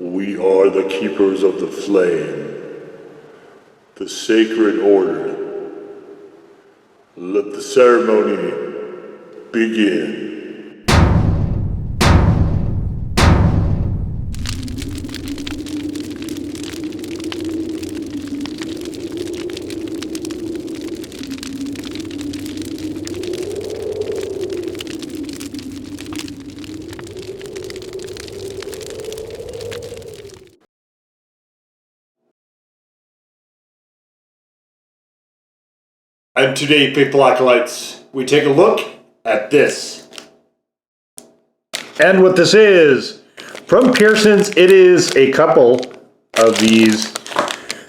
We are the keepers of the flame, the sacred order. Let the ceremony begin. And today, Faithful Acolytes, we take a look at this. And what this is, from Pearson's, it is a couple of these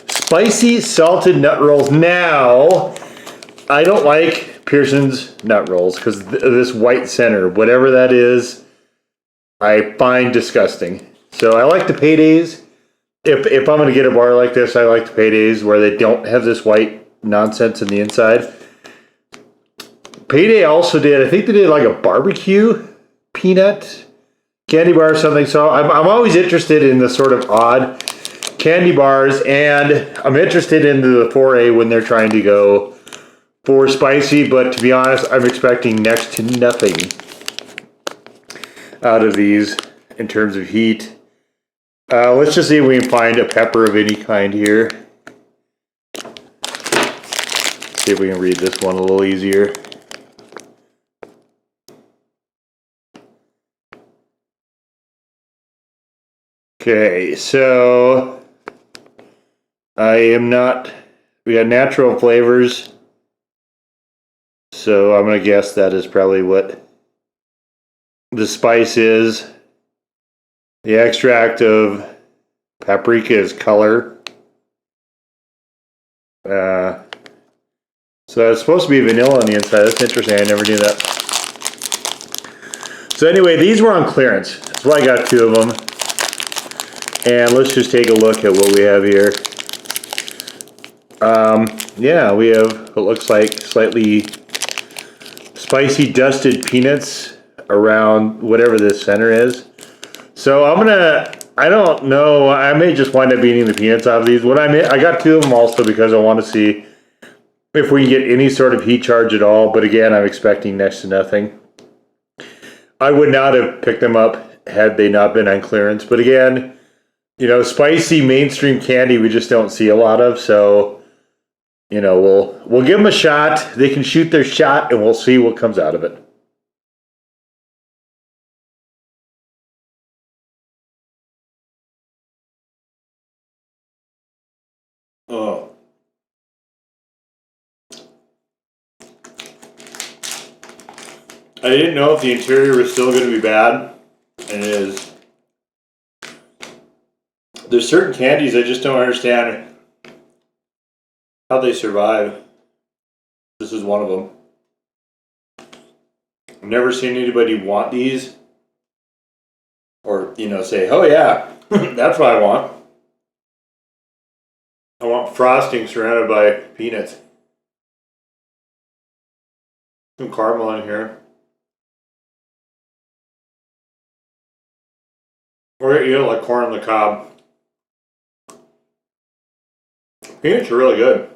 spicy salted nut rolls. Now, I don't like Pearson's nut rolls because this white center, whatever that is, I find disgusting. So I like the paydays. If I'm going to get a bar like this, I like the paydays where they don't have this white nonsense in the inside. Payday also did, I think they did like a barbecue peanut candy bar or something. So I'm always interested in the sort of odd candy bars, and I'm interested in the foray when they're trying to go for spicy, but to be honest, I'm expecting next to nothing out of these in terms of heat. Let's just see if we can find a pepper of any kind here. See if we can read this one a little easier. Okay, so we got natural flavors. So I'm going to guess that is probably what the spice is. The extract of paprika is color. So it's supposed to be vanilla on the inside. That's interesting. I never knew that. So anyway, these were on clearance. So I got two of them. And let's just take a look at what we have here. Yeah, we have what looks like slightly spicy dusted peanuts around whatever this center is. So I don't know, I may just wind up eating the peanuts out of these. I got two of them also because I want to see if we can get any sort of heat charge at all, but again, I'm expecting next to nothing. I would not have picked them up had they not been on clearance, but again, you know, spicy mainstream candy we just don't see a lot of, so, you know, we'll give them a shot. They can shoot their shot, and we'll see what comes out of it. Oh. I didn't know if the interior was still going to be bad, and it is. There's certain candies I just don't understand how they survive. This is one of them. I've never seen anybody want these, or, you know, say, oh yeah, that's what I want. I want frosting surrounded by peanuts. Some caramel in here. Or, you know, like corn on the cob. Peanuts are really good.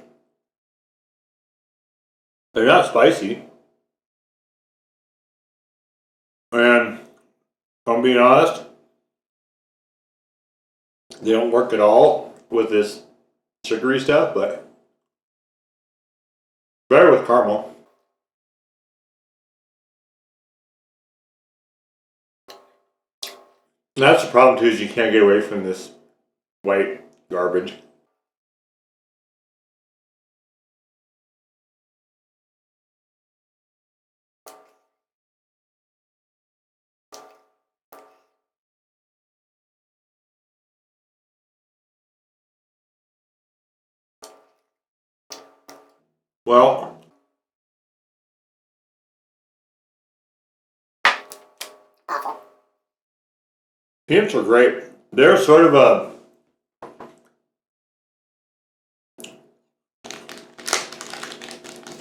They're not spicy. And if I'm being honest, they don't work at all with this sugary stuff, but better with caramel. And that's the problem too, is you can't get away from this white garbage. Well, peanuts are great. They're sort of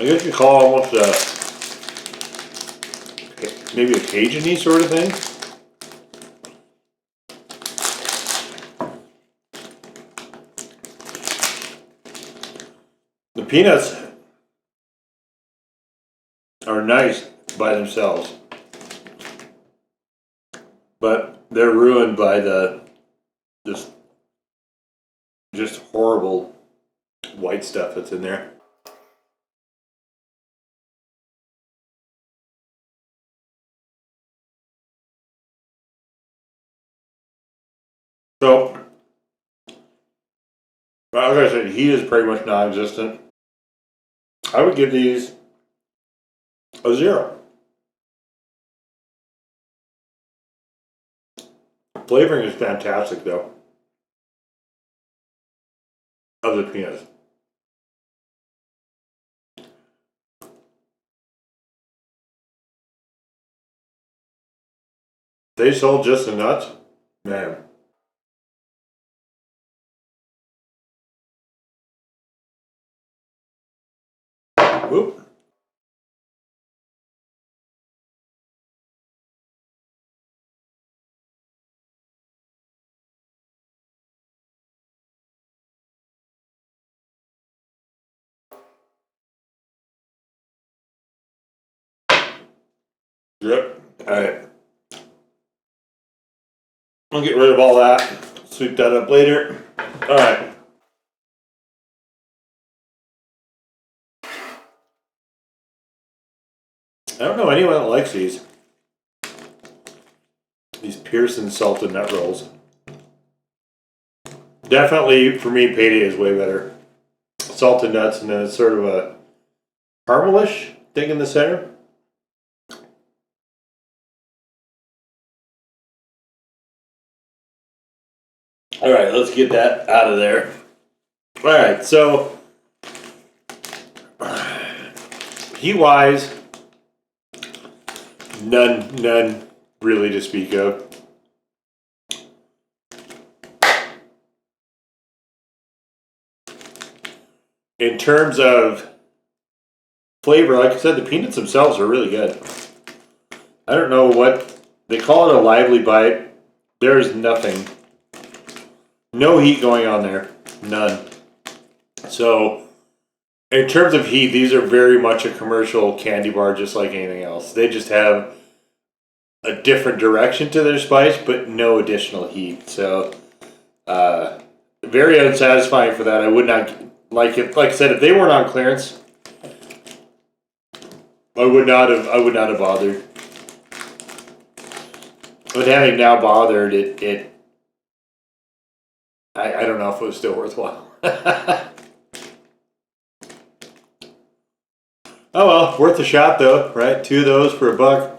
I guess you call almost maybe a Cajun-y sort of thing. peanuts are nice by themselves, but they're ruined by this just horrible white stuff that's in there. So, like I said, heat is pretty much non-existent. I would give these a 0. Flavoring is fantastic, though, of the peanuts. They sold just the nuts, man. Whoop. Yep. Alright. I'll get rid of all that. Sweep that up later. Alright. I don't know anyone that likes these. These Pearson salted nut rolls. Definitely, for me, payday is way better. Salted nuts, and then it's sort of a caramelish thing in the center. Alright, let's get that out of there. Alright, so heat-wise, none really to speak of. In terms of flavor, like I said, the peanuts themselves are really good. I don't know what they call it, a lively bite. There's nothing. No heat going on there. None. So, in terms of heat, these are very much a commercial candy bar, just like anything else. They just have a different direction to their spice, but no additional heat. So, very unsatisfying for that. I would not like it. Like I said, if they weren't on clearance, I would not have bothered. But having now bothered, I don't know if it was still worthwhile. Oh well, worth a shot though, right? 2 of those for $1.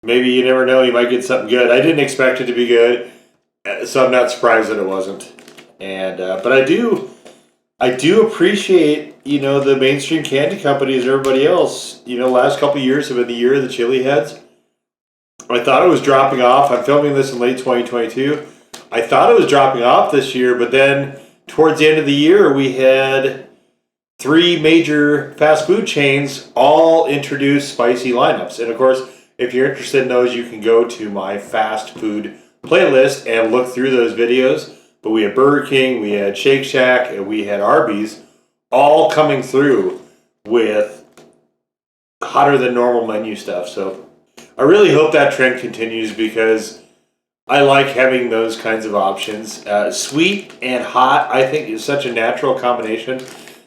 Maybe, you never know, you might get something good. I didn't expect it to be good, so I'm not surprised that it wasn't. And but I do appreciate, the mainstream candy companies and everybody else. Last couple of years have been the year of the chili heads. I thought it was dropping off. I'm filming this in late 2022. I thought it was dropping off this year, but then towards the end of the year, we had 3 major fast food chains all introduce spicy lineups. And of course, if you're interested in those, you can go to my fast food playlist and look through those videos. But we had Burger King, we had Shake Shack, and we had Arby's all coming through with hotter than normal menu stuff. So I really hope that trend continues, because I like having those kinds of options. Sweet and hot, I think, is such a natural combination.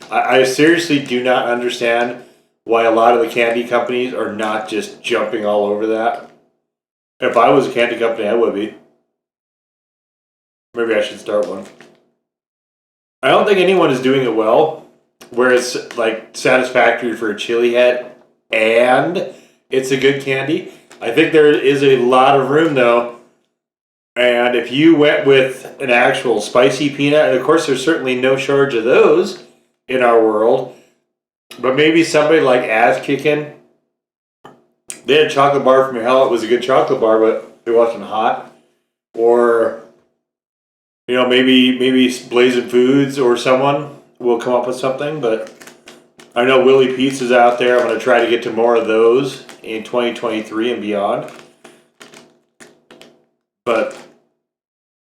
I seriously do not understand why a lot of the candy companies are not just jumping all over that. If I was a candy company, I would be. Maybe I should start one. I don't think anyone is doing it well, where it's like satisfactory for a chili head and it's a good candy. I think there is a lot of room though. And if you went with an actual spicy peanut, and of course there's certainly no shortage of those in our world, but maybe somebody like Ass Kickin', they had a chocolate bar from hell. It was a good chocolate bar, but it wasn't hot. Or, maybe Blazing Foods or someone will come up with something. But I know Willie Pete's is out there. I'm going to try to get to more of those in 2023 and beyond. But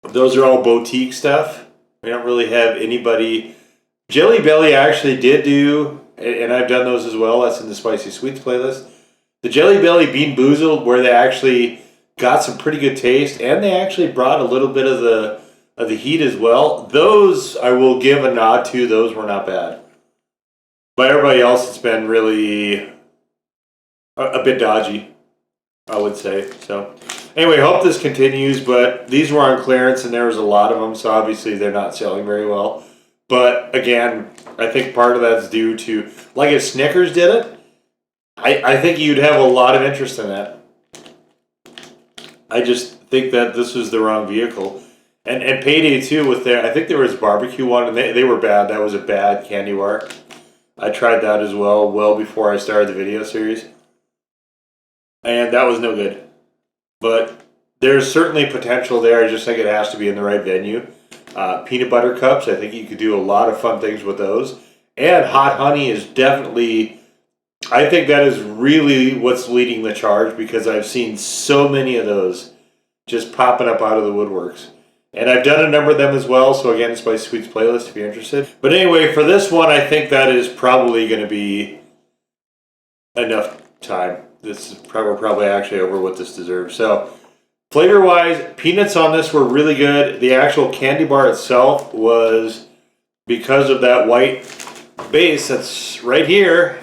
those are all boutique stuff. We don't really have anybody Jelly Belly actually did do, and I've done those as well. That's in the Spicy Sweets playlist. The Jelly Belly Bean Boozled, where they actually got some pretty good taste, and they actually brought a little bit of the heat as well. Those I will give a nod to. Those were not bad. But everybody else, it's been really a bit dodgy, I would say. So anyway, hope this continues. But these were on clearance, and there was a lot of them, so obviously they're not selling very well. But again, I think part of that's due to, like if Snickers did it, I think you'd have a lot of interest in that. I just think that this was the wrong vehicle. And Payday 2 with their, I think there was barbecue one, and they were bad. That was a bad candy bar. I tried that as well before I started the video series. And that was no good. But there's certainly potential there. I just think it has to be in the right venue. Peanut butter cups, I think you could do a lot of fun things with those. And hot honey is definitely, I think that is really what's leading the charge, because I've seen so many of those just popping up out of the woodworks. And I've done a number of them as well, so again, Spicy Sweets playlist if you're interested. But anyway, for this one, I think that is probably going to be enough time. We're probably actually over what this deserves. So, flavor-wise, peanuts on this were really good. The actual candy bar itself was, because of that white base that's right here,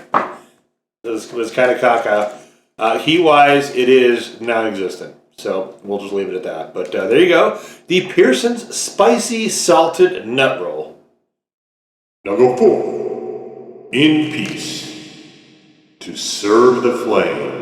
was kind of caca. Heat-wise, it is non-existent. So we'll just leave it at that. But there you go. The Pearson's Spicy Salted Nut Roll. Now go forth in peace to serve the flame.